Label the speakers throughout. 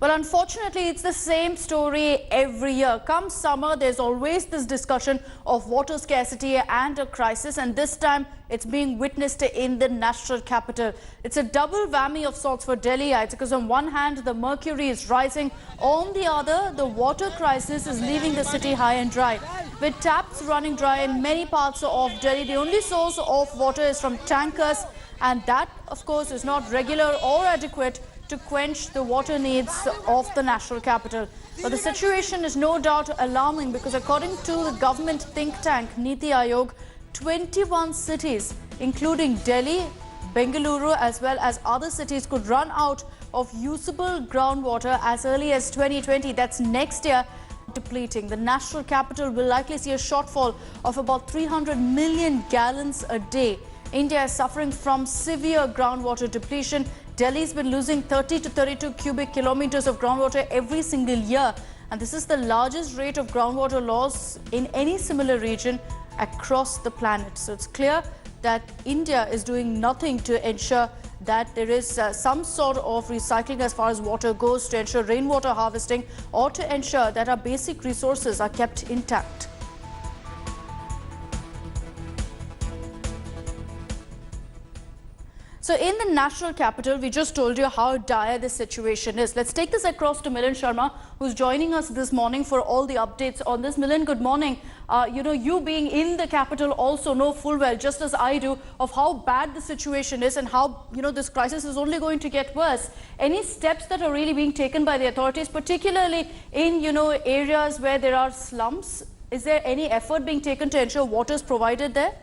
Speaker 1: Well, unfortunately, it's the same story every year. Come summer, there's always this discussion of water scarcity and a crisis, and this time it's being witnessed in the national capital. It's a double whammy of sorts for Delhiites, because on one hand, the mercury is rising. On the other, the water crisis is leaving the city high and dry. With taps running dry in many parts of Delhi, the only source of water is from tankers, and that, of course, is not regular or adequate to quench the water needs of the national capital. But the situation is no doubt alarming, because according to the government think tank Niti Aayog, 21 cities, including Delhi, Bengaluru, as well as other cities, could run out of usable groundwater as early as 2020. That's next year. Depleting. The national capital will likely see a shortfall of about 300 million gallons a day. India is suffering from severe groundwater depletion. Delhi's been losing 30 to 32 cubic kilometers of groundwater every single year. And this is the largest rate of groundwater loss in any similar region across the planet. So it's clear that India is doing nothing to ensure that there is some sort of recycling as far as water goes, to ensure rainwater harvesting, or to ensure that our basic resources are kept intact. So in the national capital, we just told you how dire the situation is. Let's take this across to Milind Sharma, who's joining us this morning for all the updates on this. Milind, good morning. You being in the capital also know full well, just as I do, of how bad the situation is and how, this crisis is only going to get worse. Any steps that are really being taken by the authorities, particularly in, areas where there are slums? Is there any effort being taken to ensure water is provided there?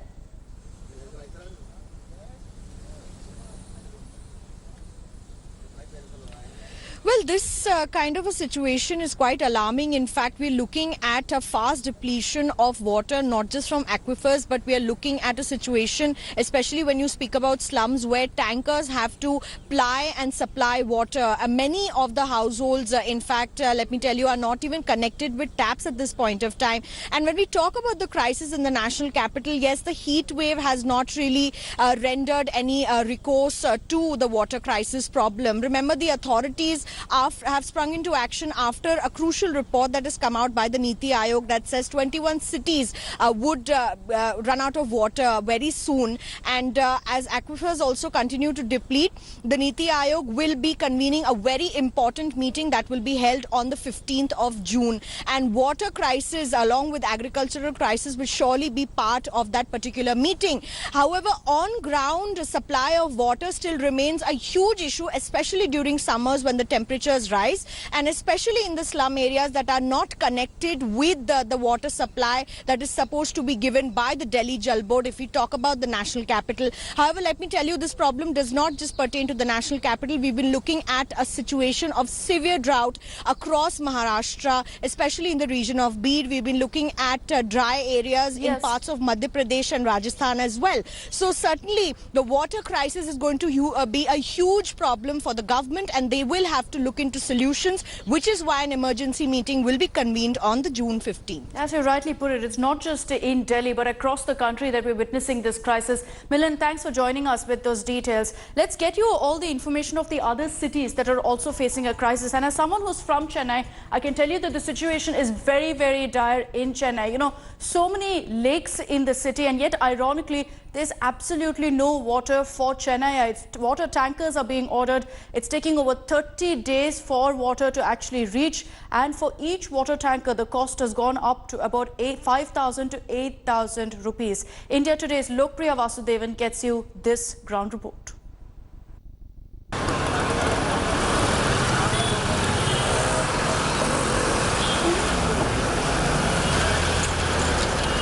Speaker 2: Well, this kind of a situation is quite alarming. In fact, we're looking at a fast depletion of water, not just from aquifers, but we are looking at a situation, especially when you speak about slums, where tankers have to ply and supply water. Many of the households, in fact, let me tell you, are not even connected with taps at this point of time. And when we talk about the crisis in the national capital, yes, the heat wave has not really rendered any recourse to the water crisis problem. Remember, the authorities have sprung into action after a crucial report that has come out by the Niti Aayog that says 21 cities would run out of water very soon. And as aquifers also continue to deplete, the Niti Aayog will be convening a very important meeting that will be held on the 15th of June. And water crisis, along with agricultural crisis, will surely be part of that particular meeting. However, on ground, supply of water still remains a huge issue, especially during summers when the temperatures rise, and especially in the slum areas that are not connected with the water supply that is supposed to be given by the Delhi Jal Board, if we talk about the national capital. However, let me tell you, this problem does not just pertain to the national capital. We've been looking at a situation of severe drought across Maharashtra, especially in the region of Bid. We've been looking at dry areas in parts of Madhya Pradesh and Rajasthan as well. So certainly the water crisis is going to be a huge problem for the government, and they will have to look into solutions, which is why an emergency meeting will be convened on the June 15th.
Speaker 1: As you rightly put it, it's not just in Delhi but across the country that we're witnessing this crisis. Milind, thanks for joining us with those details. Let's get you all the information of the other cities that are also facing a crisis. And as someone who's from Chennai, I can tell you that the situation is very, very dire in Chennai. So many lakes in the city, and yet ironically, there's absolutely no water for Chennai. Water tankers are being ordered. It's taking over 30 days for water to actually reach. And for each water tanker, the cost has gone up to about 5,000 to 8,000 rupees. India Today's Lokpriya Vasudevan gets you this ground report.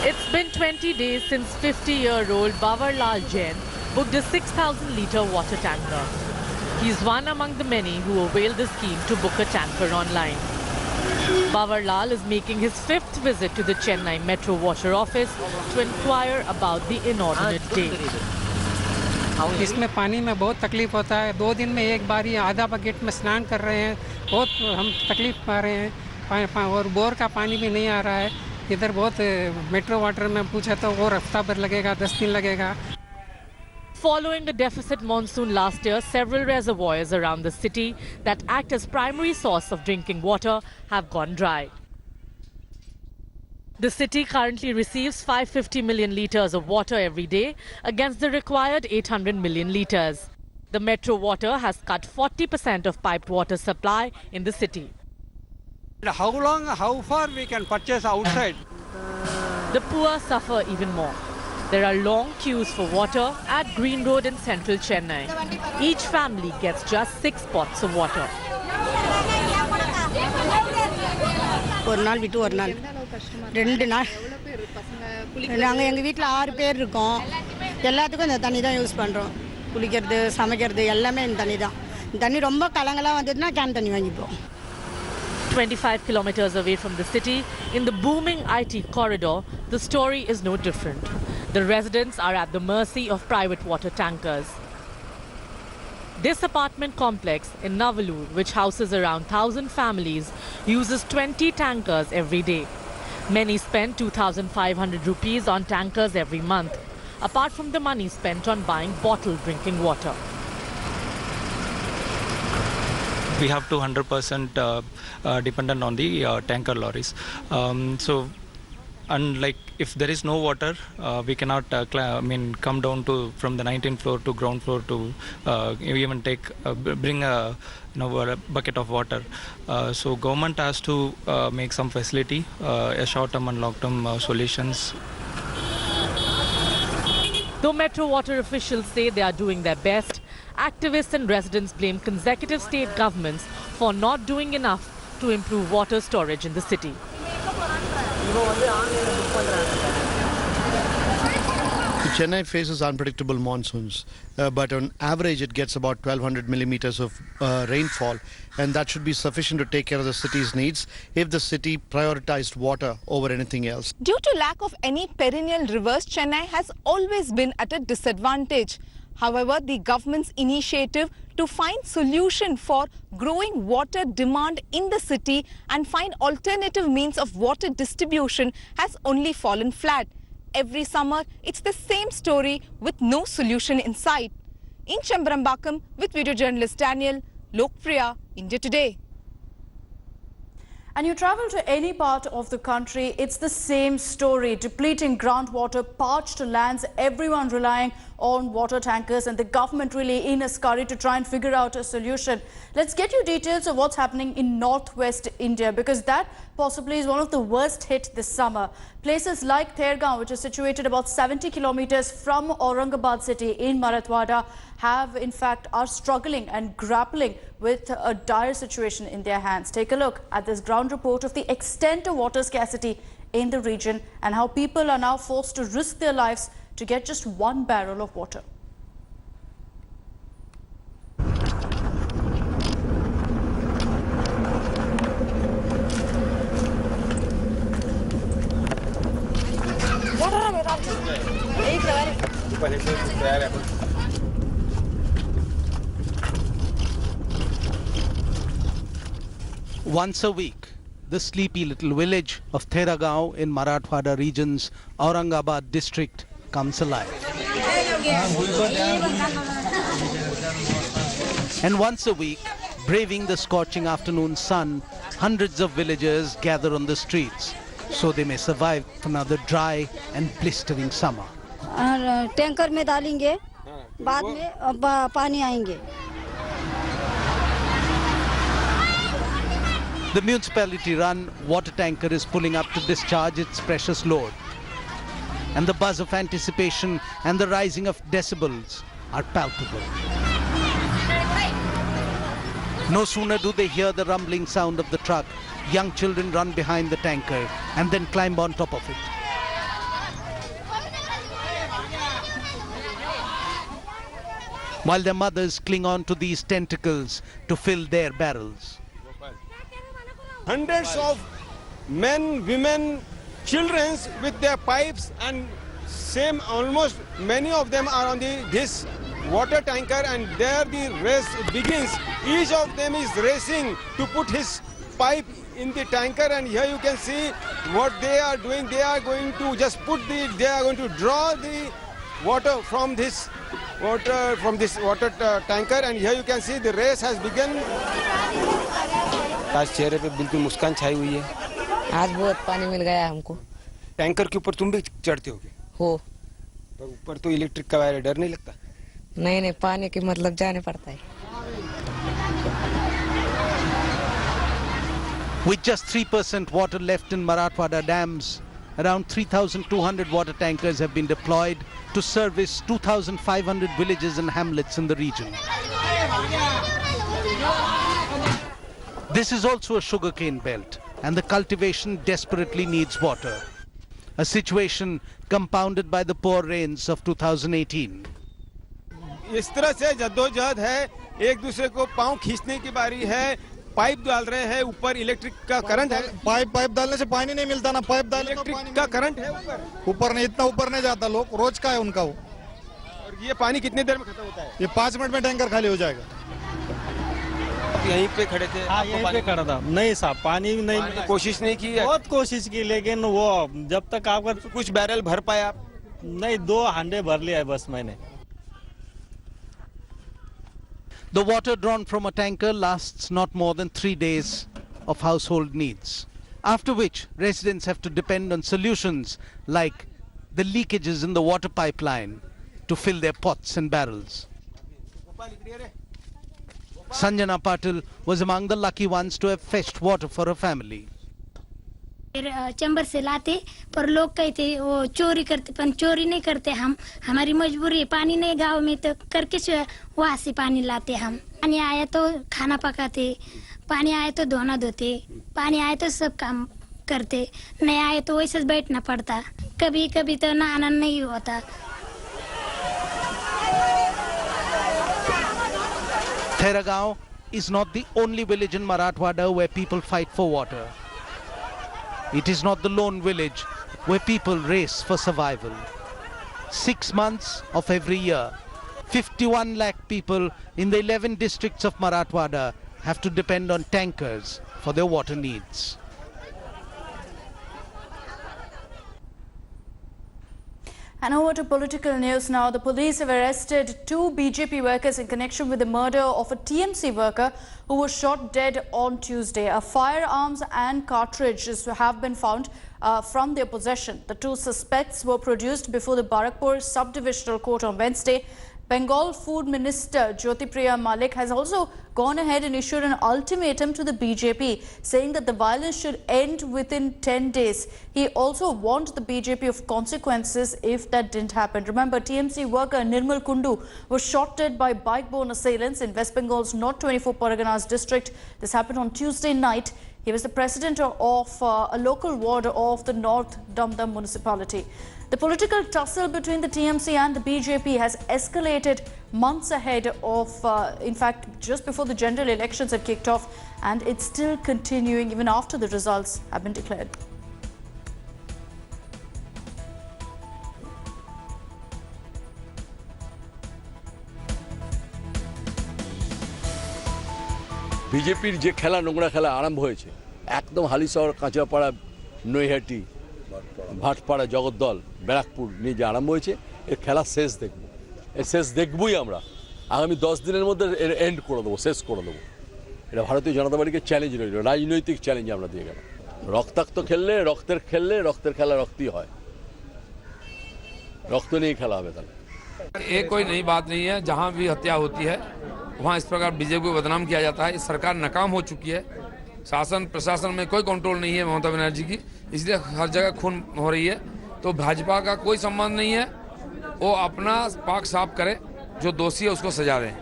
Speaker 3: It's been 20 days since 50-year-old Bawarlal Jain booked a 6,000-litre water tanker. He's one among the many who availed the scheme to book a tanker online. Bawarlal is making his 5th visit to the Chennai Metro Water Office to inquire about the inordinate date.
Speaker 4: इसमें पानी में बहुत तकलीफ होता है। 2 दिन में एक बार ही आधा बकेट में स्नान कर रहे हैं। बहुत हम तकलीफ पा रहे हैं और बोर का पानी भी नहीं आ रहा है। इधर बहुत मेट्रो वाटर में पूछा तो वो हफ्ता भर लगेगा, 10 दिन लगेगा।
Speaker 3: Following a deficit monsoon last year, several reservoirs around the city that act as primary source of drinking water have gone dry. The city currently receives 550 million litres of water every day against the required 800 million litres. The metro water has cut 40% of piped water supply in the city.
Speaker 5: How far we can purchase outside?
Speaker 3: The poor suffer even more. There are long queues for water at Green Road in central Chennai. Each family gets just 6 pots of water.
Speaker 6: ஒரு நாள் விட்டு ஒரு நாள் 2 நாள் நாங்கள் எங்கள் வீட்டில் 6 பேர் இருக்கோம் எல்லாத்துக்கும் இந்த தண்ணி தான் யூஸ் பண்ணுறோம் குளிக்கிறது சமைக்கிறது எல்லாமே இந்த தண்ணி தான் இந்த தண்ணி ரொம்ப கலங்களாக வந்ததுன்னா கேன் தண்ணி வாங்கிப்போம்
Speaker 3: 25 kilometers away from the city, in the booming IT corridor, the story is no different. The residents are at the mercy of private water tankers. This apartment complex in Navalur, which houses around 1,000 families, uses 20 tankers every day. Many spend 2,500 rupees on tankers every month, apart from the money spent on buying bottled drinking water.
Speaker 7: We have 200% dependent on the tanker lorries. Unlike if there is no water, we cannot come down to from the 19th floor to ground floor to even bring a bucket of water. So government has to make some facility, a short-term and long-term solutions.
Speaker 3: Though Metro Water officials say they are doing their best, activists and residents blame consecutive state governments for not doing enough to improve water storage in the city.
Speaker 8: Chennai faces unpredictable monsoons, but on average it gets about 1,200 millimeters of rainfall, and that should be sufficient to take care of the city's needs if the city prioritized water over anything else.
Speaker 2: Due to lack of any perennial rivers, Chennai has always been at a disadvantage. However, the government's initiative to find solution for growing water demand in the city and find alternative means of water distribution has only fallen flat. Every summer, it's the same story with no solution in sight. In Chembrambakam, with video journalist Daniel, Lokpriya, India Today.
Speaker 1: And you travel to any part of the country, it's the same story. Depleting groundwater, parched lands, everyone relying on water tankers, and the government really in a scurry to try and figure out a solution. Let's get you details of what's happening in northwest India, because that possibly is one of the worst hit this summer. Places like Thergaon, which is situated about 70 kilometers from Aurangabad city in Marathwada, in fact are struggling and grappling with a dire situation in their hands. Take a look at this ground report of the extent of water scarcity in the region and how people are now forced to risk their lives to get just 1 barrel of water.
Speaker 9: Once a week, the sleepy little village of Thergaon in Marathwada region's Aurangabad district comes alive. And once a week, braving the scorching afternoon sun, hundreds of villagers gather on the streets so they may survive another dry and blistering summer.
Speaker 6: Tanker में डालेंगे बाद में पानी आएंगे.
Speaker 9: The municipality-run water tanker is pulling up to discharge its precious load. And the buzz of anticipation and the rising of decibels are palpable. No sooner do they hear the rumbling sound of the truck, young children run behind the tanker and then climb on top of it. While their mothers cling on to these tentacles to fill their barrels.
Speaker 5: Hundreds of men, women, children with their pipes, and almost many of them are on this water tanker, and there the race begins. Each of them is racing to put his pipe in the tanker, and here you can see what they are doing. They are going to just they are going to draw the water from this water from this water tanker, and here you can see the race has begun. आज चेहरे पे बिल्कुल मुस्कान छाई हुई है.
Speaker 10: आज बहुत पानी मिल गया हमको.
Speaker 5: टैंकर के ऊपर तुम भी चढ़ते होगे?
Speaker 10: हो.
Speaker 5: पर ऊपर तो इलेक्ट्रिक का वायर, डर नहीं लगता?
Speaker 10: नहीं, पानी के मतलब जाने पड़ता है.
Speaker 9: With just 3% water left in Marathwada dams, around 3,200 water tankers have been deployed to service 2,500 villages and hamlets in the region. This is also a sugarcane belt, and the cultivation desperately needs water. A situation compounded by the poor rains of 2018.
Speaker 5: इस तरह से जद्दोजहद है, एक दूसरे को पांव खींचने की बारी है. पाइप डाल रहे हैं ऊपर, इलेक्ट्रिक का करंट है.
Speaker 11: पाइप डालने से पानी नहीं मिलता ना. पाइप डालने
Speaker 5: इलेक्ट्रिक का करंट है
Speaker 11: ऊपर नहीं, इतना ऊपर नहीं जाता. लोग रोज का है उनका वो.
Speaker 5: और ये पानी कितनी देर में खत्म होता है?
Speaker 11: ये 5 मिनट में टैंकर खाली हो जाएगा.
Speaker 5: यहीं पे खड़े थे?
Speaker 12: हाँ, यहीं पे खड़ा था. नहीं साहब, पानी नहीं.
Speaker 5: कोशिश नहीं की?
Speaker 12: बहुत कोशिश की, लेकिन वो जब तक आपका
Speaker 5: कुछ बैरल भर पाए आप?
Speaker 12: नहीं, 2 हांडे भर लिया है बस मैंने.
Speaker 9: The water drawn from a tanker lasts not more than 3 days of household needs, after which residents have to depend on solutions like the leakages in the water pipeline to fill their pots and barrels. Sanjana Patil was among the lucky ones to have fetched water for her family.
Speaker 13: Chamber से लाते, पर लोग कहते वो चोरी करते, पर चोरी नहीं करते. हम हमारी मजबूरी है, पानी नहीं गांव में तो करके वहाँ से पानी लाते. हम पानी आया तो खाना पकाते, पानी आया तो धोना धोते, पानी आया तो सब काम करते, नहीं आए तो वैसे बैठना पड़ता. कभी कभी तो नहाना नहीं होता.
Speaker 9: Theragaon is not the only village in Marathwada where people fight for water. It is not the lone village where people race for survival. 6 months of every year, 51 lakh people in the 11 districts of Marathwada have to depend on tankers for their water needs.
Speaker 1: And over to political news now. The police have arrested 2 BJP workers in connection with the murder of a TMC worker who was shot dead on Tuesday. Firearms and cartridges have been found from their possession. The 2 suspects were produced before the Barakpur Subdivisional Court on Wednesday. Bengal Food Minister Jyotipriya Malik has also gone ahead and issued an ultimatum to the BJP, saying that the violence should end within 10 days. He also warned the BJP of consequences if that didn't happen. Remember, TMC worker Nirmal Kundu was shot dead by bike-borne assailants in West Bengal's North 24 Parganas district. This happened on Tuesday night. He was the president of a local ward of the North Damdam municipality. The political tussle between the TMC and the BJP has escalated months ahead of, in fact, just before the general elections had kicked off, and it's still continuing even after the results have been declared.
Speaker 14: বিজেপির যে খেলা নোংরা খেলা আরম্ভ হয়েছে একদম হালিশহর কাঁচাপাড়া নৈহাটি ভাটপাড়া জগদ্দল ব্যারাকপুর নিয়ে যে আরম্ভ হয়েছে এর খেলা শেষ দেখব এর শেষ দেখবই আমরা আগামী 10 দিনের মধ্যে এর এন্ড করে দেবো শেষ করে দেবো এটা ভারতীয় জনতা পার্টিকে চ্যালেঞ্জ রইল রাজনৈতিক চ্যালেঞ্জ আমরা দিয়ে গেলাম রক্তাক্ত খেললে রক্তের খেলা রক্তই হয় रक्त नहीं खेला
Speaker 15: ये कोई नई बात नहीं है। जहां भी हत्या होती है वहां इस प्रकार बीजेपी को बदनाम किया जाता है। सरकार नाकाम हो चुकी है, शासन प्रशासन में कोई कंट्रोल नहीं है ममता बनर्जी की, इसलिए हर जगह खून हो रही है। तो भाजपा का कोई संबंध नहीं है, वो अपना पाक साफ करे, जो दोषी है उसको सजा दें।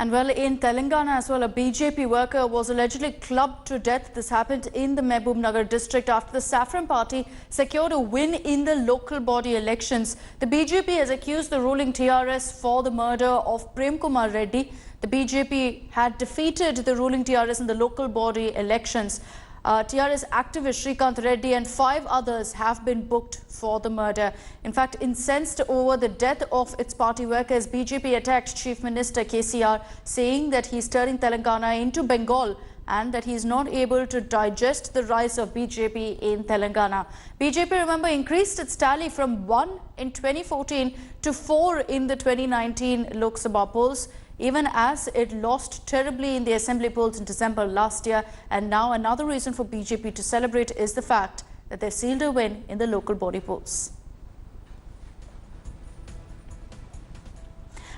Speaker 1: And well, in Telangana as well, a BJP worker was allegedly clubbed to death. This happened in the Mehboob district after the Saffron Party secured a win in the local body elections. The BJP has accused the ruling TRS for the murder of Prem Kumar Reddy. The BJP had defeated the ruling TRS in the local body elections. TRS activist Shrikant Reddy and 5 others have been booked for the murder. In fact, incensed over the death of its party workers, BJP attacked Chief Minister KCR, saying that he's turning Telangana into Bengal and that he is not able to digest the rise of BJP in Telangana. BJP, remember, increased its tally from 1 in 2014 to 4 in the 2019 Lok Sabha polls, even as it lost terribly in the assembly polls in December last year. And now another reason for BJP to celebrate is the fact that they sealed a win in the local body polls.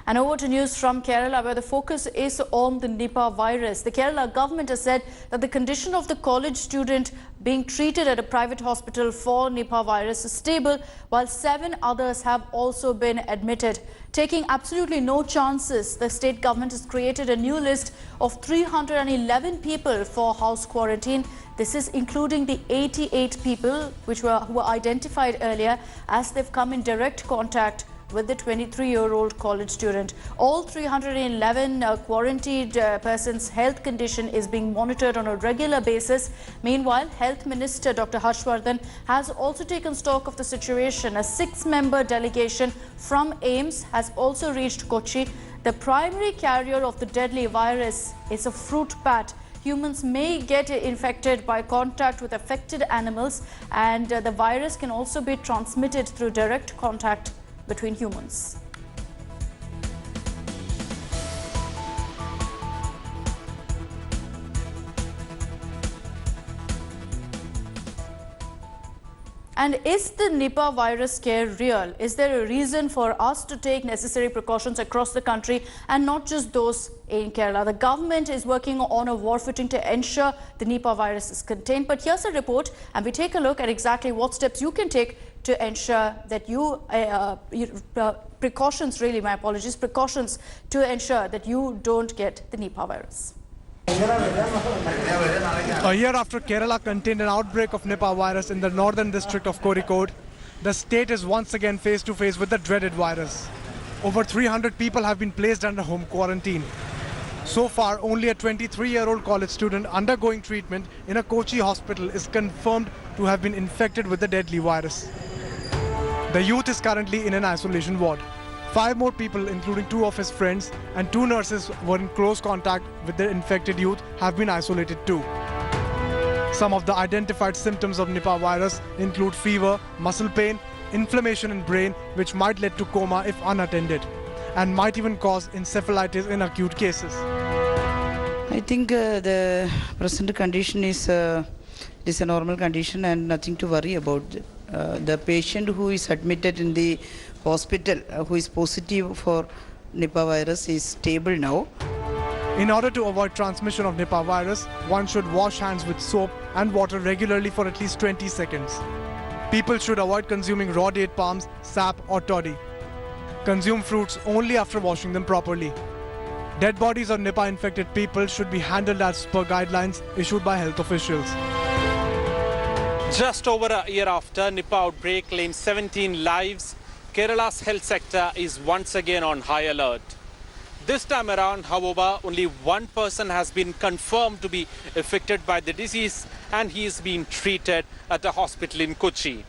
Speaker 1: And over to news from Kerala, where the focus is on the Nipah virus. The Kerala government has said that the condition of the college student being treated at a private hospital for Nipah virus is stable, while 7 others have also been admitted. Taking absolutely no chances, the state government has created a new list of 311 people for house quarantine. This is including the 88 people who were identified earlier as they've come in direct contact with the 23-year-old college student. All 311 quarantined persons' health condition is being monitored on a regular basis. Meanwhile, Health Minister Dr. Harshvardhan has also taken stock of the situation. A 6-member delegation from AIIMS has also reached Kochi. The primary carrier of the deadly virus is a fruit bat. Humans may get infected by contact with affected animals, and the virus can also be transmitted through direct contact between humans. And is the Nipah virus scare real? Is there a reason for us to take necessary precautions across the country and not just those in Kerala? The government is working on a war footing to ensure the Nipah virus is contained. But here's a report, and we take a look at exactly what steps you can take to ensure that precautions to ensure that you don't get the Nipah virus.
Speaker 16: A year after Kerala contained an outbreak of Nipah virus in the northern district of Kozhikode, the state is once again face to face with the dreaded virus. Over 300 people have been placed under home quarantine. So far, only a 23-year-old college student undergoing treatment in a Kochi hospital is confirmed to have been infected with the deadly virus. The youth is currently in an isolation ward. 5 more people, including 2 of his friends and 2 nurses, were in close contact with the infected youth, have been isolated too. Some of the identified symptoms of Nipah virus include fever, muscle pain, inflammation in brain, which might lead to coma if unattended, and might even cause encephalitis in acute cases.
Speaker 17: I think the present condition is a normal condition and nothing to worry about. The patient who is admitted in the hospital who is positive for Nipah virus is stable now.
Speaker 16: In order to avoid transmission of Nipah virus, one should wash hands with soap and water regularly for at least 20 seconds. People should avoid consuming raw date palms, sap or toddy. Consume fruits only after washing them properly. Dead bodies of Nipah infected people should be handled as per guidelines issued by health officials.
Speaker 18: Just over a year after Nipah outbreak claimed 17 lives, Kerala's health sector is once again on high alert. This time around, however, only 1 person has been confirmed to be affected by the disease, and he is being treated at a hospital in Kochi.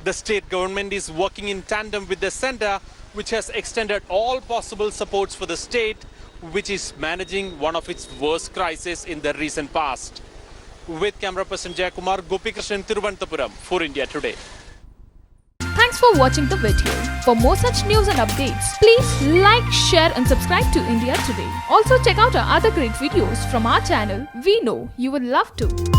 Speaker 18: The state government is working in tandem with the centre, which has extended all possible supports for the state, which is managing one of its worst crises in the recent past. With camera person Jayakumar, Gopikrishnan, Thiruvananthapuram for India Today.
Speaker 19: Thanks for watching the video. For more such news and updates, please like, share and subscribe to India Today. Also check out our other great videos from our channel. We know you would love to.